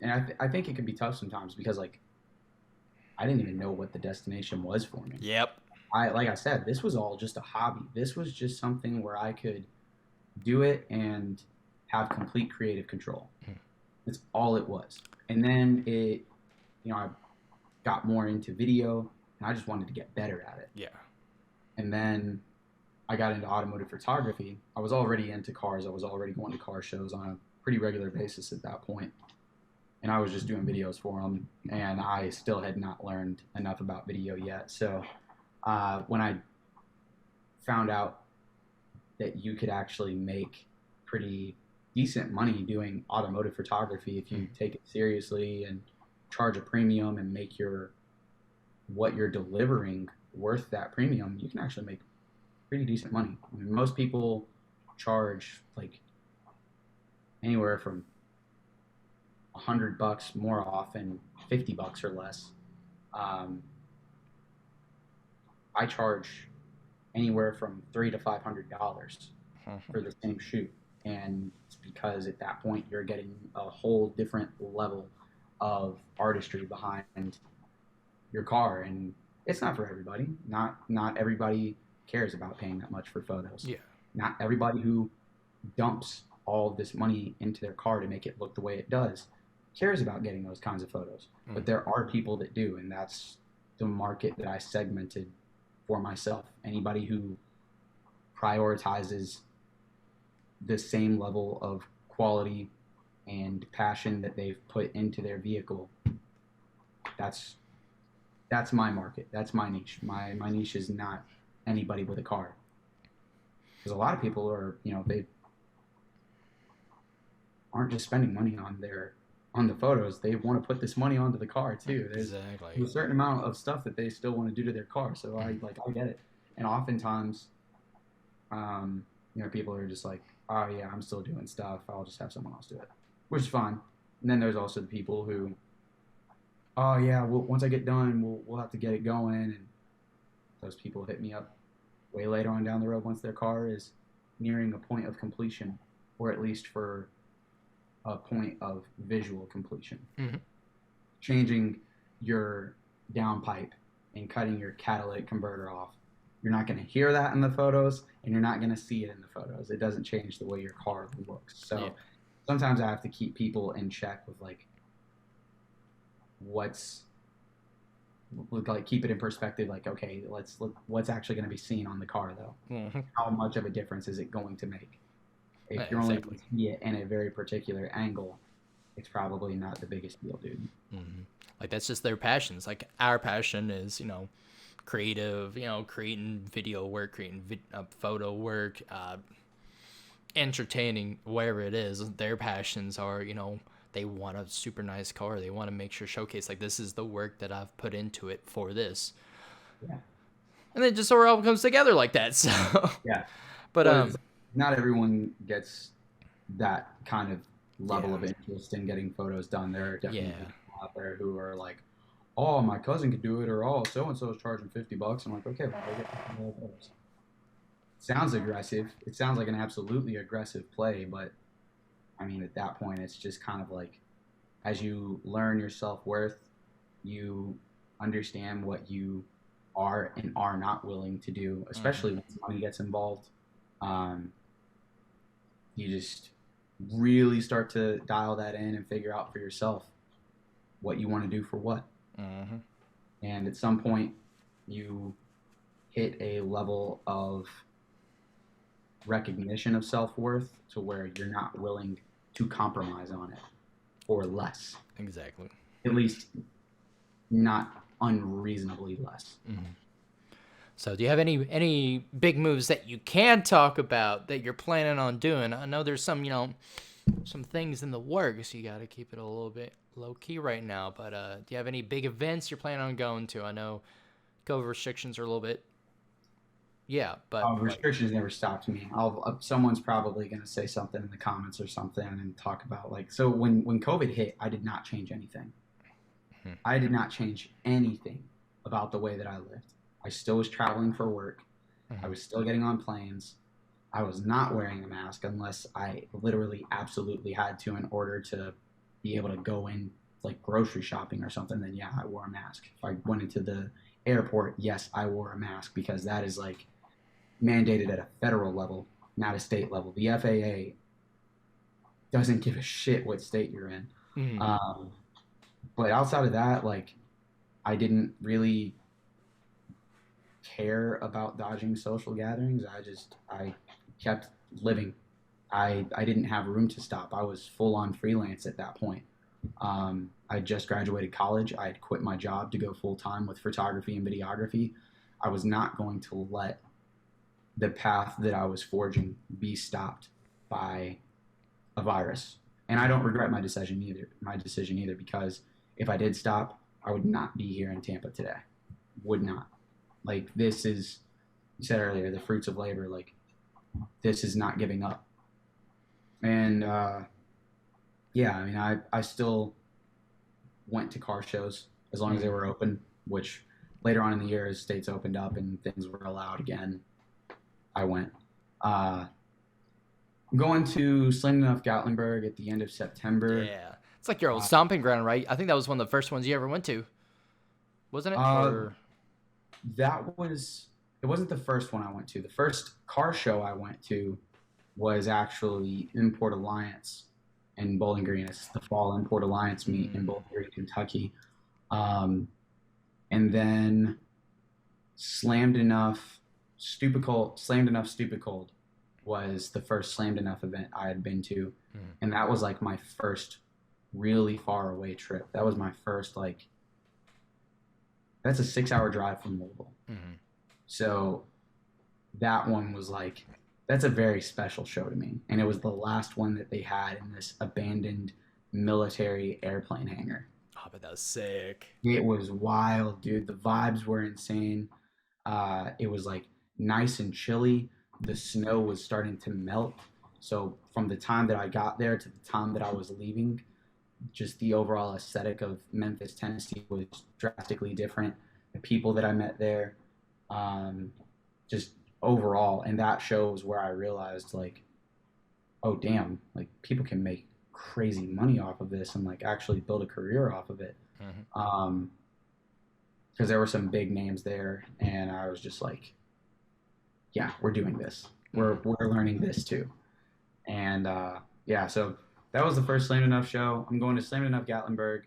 and I think it can be tough sometimes, because, like, I didn't even know what the destination was for me. Yep. Like I said, this was all just a hobby. This was just something where I could do it and have complete creative control. That's all it was. And then I got more into video, and I just wanted to get better at it. Yeah. And then I got into automotive photography. I was already into cars. I was already going to car shows on a pretty regular basis at that point. And I was just doing videos for them, and I still had not learned enough about video yet. So when I found out that you could actually make pretty decent money doing automotive photography if you take it seriously and charge a premium and make what you're delivering worth that premium, you can actually make pretty decent money. I mean, most people charge like anywhere from $100 more often, $50 or less. I charge anywhere from $300 to $500 for the same shoot, and it's because at that point you're getting a whole different level of artistry behind your car, and it's not for everybody. Not everybody cares about paying that much for photos. Yeah. Not everybody who dumps all of this money into their car to make it look the way it does cares about getting those kinds of photos. But there are people that do, and that's the market that I segmented for myself. Anybody who prioritizes the same level of quality and passion that they've put into their vehicle, that's my market. That's my niche. My niche is not anybody with a car. Because a lot of people are, they aren't just spending money on the photos. They want to put this money onto the car too. There's a certain amount of stuff that they still want to do to their car. So I get it. And oftentimes, people are just like, oh yeah, I'm still doing stuff. I'll just have someone else do it, which is fine. And then there's also the people who, oh yeah, once I get done, we'll have to get it going. And those people hit me up way later on down the road once their car is nearing a point of completion, or at least for a point of visual completion. Mm-hmm. Changing your downpipe and cutting your catalytic converter off, You're not going to hear that in the photos, and you're not going to see it in the photos. It doesn't change the way your car looks. So sometimes I have to keep people in check with like keep it in perspective. Like, okay, let's look what's actually going to be seen on the car though. How much of a difference is it going to make? If you're only going to see it in a very particular angle, it's probably not the biggest deal, dude. Like that's just their passions. Like our passion is, creative, creating video work, creating photo work, entertaining, wherever it is. Their passions are, they want a super nice car. They want to make sure showcase like this is the work that I've put into it for this. Yeah. And then just sort of all comes together like that. So yeah. But not everyone gets that kind of level of interest in getting photos done. There are definitely people out there who are like, oh, my cousin could do it, or oh, so and so is charging $50. I'm like, okay, well, I get $50. Sounds aggressive. It sounds like an absolutely aggressive play, but I mean, at that point, it's just kind of like, as you learn your self-worth, you understand what you are and are not willing to do, especially when money gets involved. You just really start to dial that in and figure out for yourself what you want to do for what. And at some point, you hit a level of recognition of self-worth to where you're not willing to compromise on it or less. Exactly. At least not unreasonably less. So do you have any big moves that you can talk about that you're planning on doing? I know there's some, some things in the works. You got to keep it a little bit low key right now, but do you have any big events you're planning on going to? I know COVID restrictions are a little bit but restrictions never stopped me. Someone's probably going to say something in the comments or something and talk about like, so when COVID hit, I did not change anything. I did not change anything about the way that I lived. I still was traveling for work. I was still getting on planes. I was not wearing a mask unless I literally absolutely had to in order to be able to go in like grocery shopping or something. Then yeah, I wore a mask. If I went into the airport, yes, I wore a mask because that is like mandated at a federal level, not a state level. The FAA doesn't give a shit what state you're in. But outside of that, like, I didn't really care about dodging social gatherings. I kept living. I didn't have room to stop. I was full on freelance at that point. I just graduated college. I had quit my job to go full time with photography and videography. I was not going to let the path that I was forging be stopped by a virus. And I don't regret my decision either, because if I did stop, I would not be here in Tampa today. Would not. Like, this is, you said earlier, the fruits of labor. Like, this is not giving up. And yeah, I mean, I still went to car shows as long as they were open, which later on in the year, as states opened up and things were allowed again, I went. I'm going to Slam Enough Gatlinburg at the end of September. Yeah. It's like your old stomping ground, right? I think that was one of the first ones you ever went to. Wasn't it? It wasn't the first one I went to. The first car show I went to was actually Import Alliance in Bowling Green. It's the fall Import Alliance meet in Bowling Green, Kentucky. And then Slammed Enough Stupid Cold was the first Slammed Enough event I had been to. And that was like my first really far away trip. That was my first, like, that's a 6-hour drive from Louisville. So that one was like, that's a very special show to me. And it was the last one that they had in this abandoned military airplane hangar. Oh, but that was sick. It was wild, dude. The vibes were insane. It was like nice and chilly. The snow was starting to melt. So from the time that I got there to the time that I was leaving, just the overall aesthetic of Memphis, Tennessee was drastically different. The people that I met there, just overall. And that show was where I realized, like, oh, damn, like, people can make crazy money off of this and, like, actually build a career off of it. Because there were some big names there, and I was just like, yeah, we're doing this. We're learning this too. And yeah, so that was the first Slam Enough show. I'm going to Slam Enough Gatlinburg.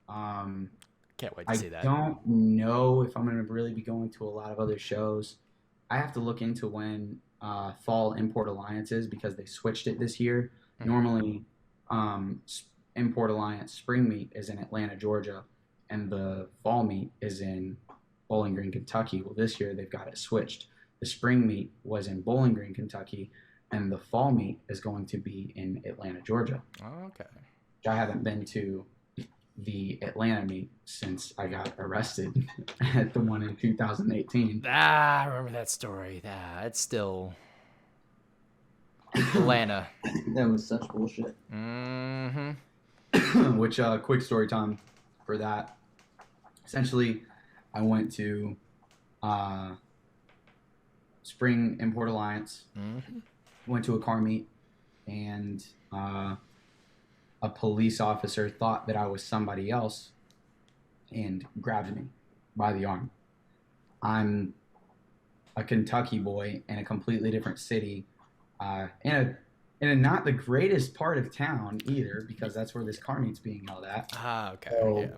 Um, Can't wait to I see that. don't know if I'm going to really be going to a lot of other shows. I have to look into when Fall Import Alliance is because they switched it this year. Normally, um, Import Alliance Spring Meet is in Atlanta, Georgia, and the Fall Meet is in Bowling Green, Kentucky. Well, this year they've got it switched. The Spring Meet was in Bowling Green, Kentucky, and the Fall Meet is going to be in Atlanta, Georgia. Oh, okay. I haven't been to the Atlanta meet since I got arrested at the one in 2018. I remember that story. It's still Atlanta. That was such bullshit. Mm-hmm. Which, quick story time for that. Essentially, I went to Spring Import Alliance, went to a car meet, and a police officer thought that I was somebody else and grabbed me by the arm. I'm a Kentucky boy in a completely different city, in a not the greatest part of town either, because that's where this car meet's being held at. Okay. So, yeah.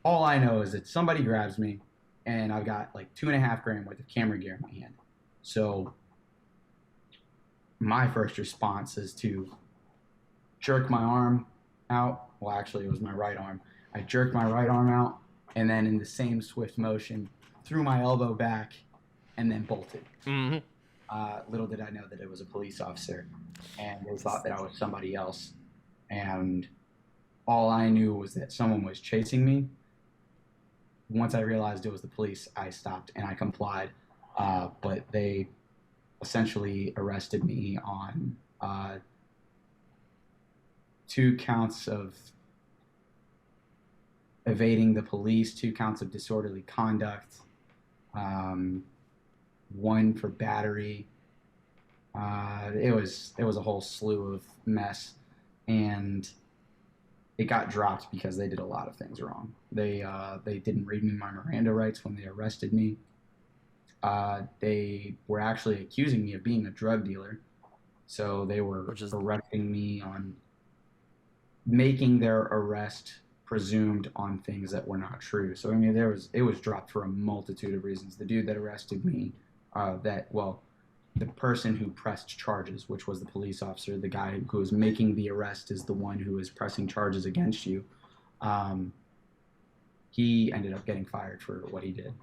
all I know is that somebody grabs me, and I've got like 2.5 grand worth of camera gear in my hand. So my first response is to jerk my arm out. Well, actually, it was my right arm. I jerked my right arm out, and then in the same swift motion, threw my elbow back, and then bolted. Mm-hmm. Little did I know that it was a police officer, and they thought that I was somebody else. And all I knew was that someone was chasing me. Once I realized it was the police, I stopped and I complied. But they essentially arrested me on 2 counts of evading the police, 2 counts of disorderly conduct, 1 for battery. It was a whole slew of mess, and it got dropped because they did a lot of things wrong. They didn't read me my Miranda rights when they arrested me. They were actually accusing me of being a drug dealer, so they were arresting me on making their arrest presumed on things that were not true. So I mean, it was dropped for a multitude of reasons. The dude that arrested me, the person who pressed charges, which was the police officer, the guy who was making the arrest is the one who is pressing charges against you. He ended up getting fired for what he did.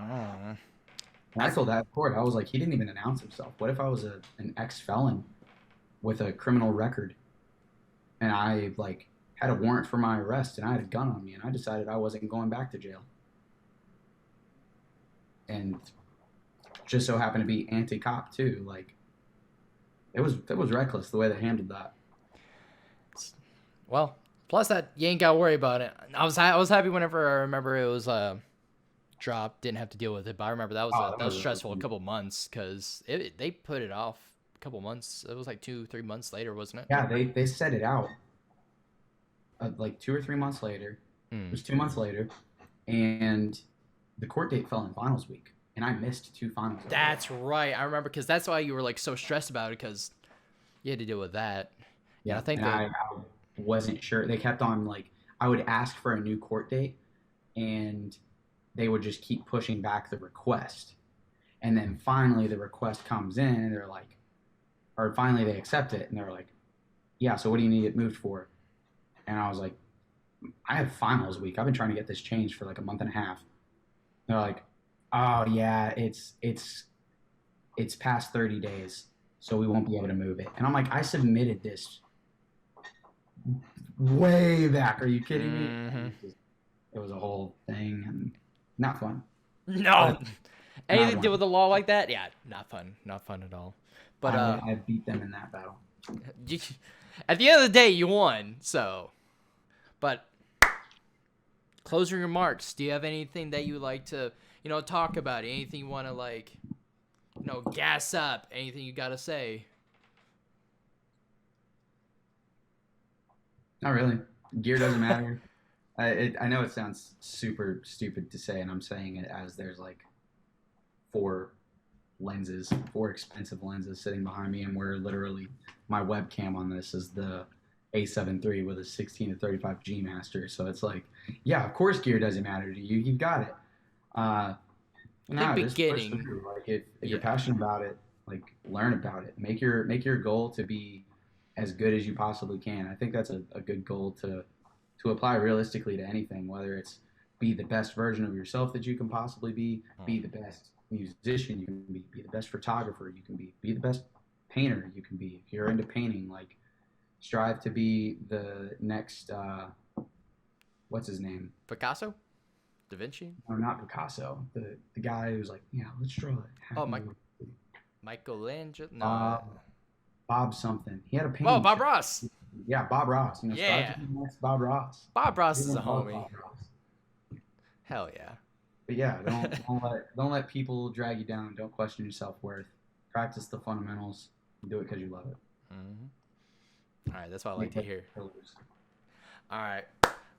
And I told that court, I was like, he didn't even announce himself. What if I was an ex-felon with a criminal record, and I like had a warrant for my arrest, and I had a gun on me, and I decided I wasn't going back to jail, and just so happened to be anti-cop too. Like, it was reckless the way they handled that. Well, plus that you ain't gotta worry about it. I was happy whenever I remember it was dropped. Didn't have to deal with it, but I remember that was stressful a couple months because they put it off a couple months. It was like 2-3 months later, wasn't it? Yeah, they set it out like 2 or 3 months later. It was 2 months later, and the court date fell in finals week. And I missed 2 finals. That's right. I remember because that's why you were like so stressed about it because you had to deal with that. Yeah, I think I wasn't sure. They kept on like I would ask for a new court date, and they would just keep pushing back the request. And then finally the request comes in, and they're like, or finally they accept it, and they're like, yeah. So what do you need it moved for? And I was like, I have finals week. I've been trying to get this changed for like a month and a half. They're like, oh yeah, it's past 30 days, so we won't be able to move it. And I'm like, I submitted this way back. Are you kidding me? Mm-hmm. It was a whole thing, and not fun. No, anything to do with the law like that? Yeah, not fun. Not fun at all. But I beat them in that battle. At the end of the day, you won. So, but closing remarks. Do you have anything that you like to, talk about? Anything you want to like, gas up? Anything you got to say? Not really. Gear doesn't matter. I know it sounds super stupid to say, and I'm saying it as there's like 4 lenses, 4 expensive lenses sitting behind me, and we're literally, my webcam on this is the A7 III with a 16 to 35 G master. So it's like, yeah, of course gear doesn't matter to you. You've got it. Beginning. Like if you're passionate about it, like learn about it. Make your goal to be as good as you possibly can. I think that's a good goal to apply realistically to anything, whether it's be the best version of yourself that you can possibly be the best musician you can be the best photographer you can be the best painter you can be. If you're into painting, like strive to be the next what's his name? Picasso? Da Vinci? No, not Picasso. The guy who's like, yeah, let's draw it. Michelangelo? No. Bob something. He had a painting. Oh, Bob Ross. Yeah, Bob Ross. Yeah. Next Bob Ross. Bob Ross is a homie. Hell yeah. But yeah, don't let people drag you down. Don't question your self-worth. Practice the fundamentals. Do it because you love it. All right, that's what I like to hear. All right,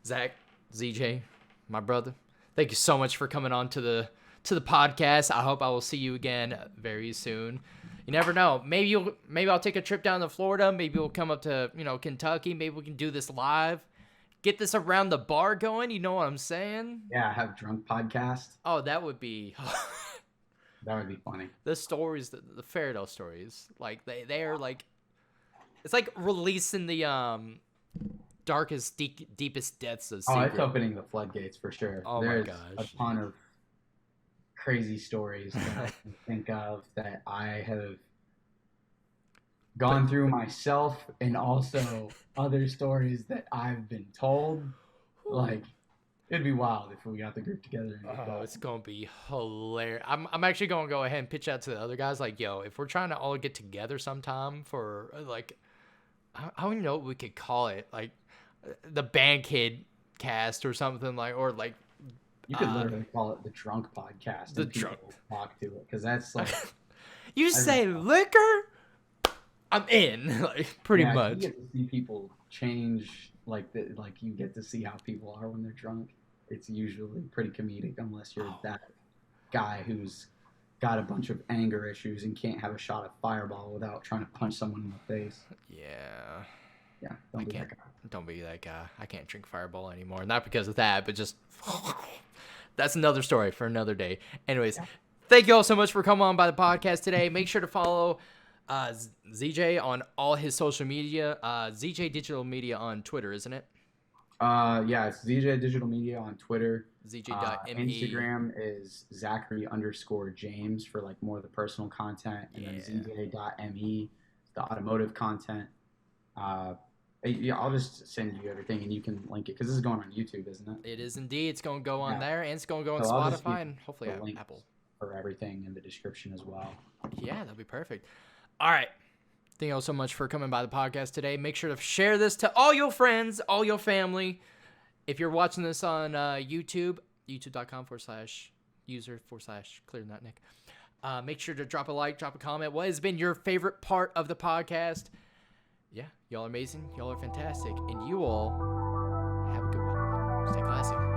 Zach, Zee Jay, my brother, thank you so much for coming on to the podcast. I hope I will see you again very soon. You never know. Maybe I'll take a trip down to Florida. Maybe we'll come up to Kentucky. Maybe we can do this live. Get this around the bar going. You know what I'm saying? Yeah, have drunk podcast. Oh, that would be. That would be funny. The stories, the fairy tale stories, like they are like, it's like releasing the darkest, deepest depths of secret. Oh, it's opening the floodgates for sure. Oh There's my gosh, a ton of crazy stories that I can think of that I have gone through myself, and also other stories that I've been told. Like, it'd be wild if we got the group together. It's gonna be hilarious. I'm actually gonna go ahead and pitch out to the other guys. Like, yo, if we're trying to all get together sometime for like, I don't even know what we could call it, like the Band Kid cast or something, like, or like. You could literally call it the drunk podcast. The drunk talk to it, because that's like. You say liquor, I'm in. Like, pretty much. You get to see people change, like you get to see how people are when they're drunk. It's usually pretty comedic, unless you're that guy who's got a bunch of anger issues and can't have a shot of Fireball without trying to punch someone in the face. Yeah. Yeah. Don't be that guy. I can't drink Fireball anymore. Not because of that, but just that's another story for another day. Anyways, thank you all so much for coming on by the podcast today. Make sure to follow Zee Jay on all his social media. Zee Jay Digital Media on Twitter, isn't it? Yeah, it's Zee Jay Digital Media on Twitter. ZJ.me. Instagram is Zachary_James for like more of the personal content, and then ZJ.me, the automotive content. Yeah, I'll just send you everything, and you can link it, because this is going on YouTube, isn't it? It is indeed. It's going to go on there, and it's going to go on Spotify, and hopefully Apple. For everything in the description as well. Yeah, that'd be perfect. All right. Thank you all so much for coming by the podcast today. Make sure to share this to all your friends, all your family. If you're watching this on YouTube, youtube.com/user/clearlynotnick. Make sure to drop a like, drop a comment. What has been your favorite part of the podcast? Yeah, y'all are amazing. Y'all are fantastic. And you all have a good one. Stay classy.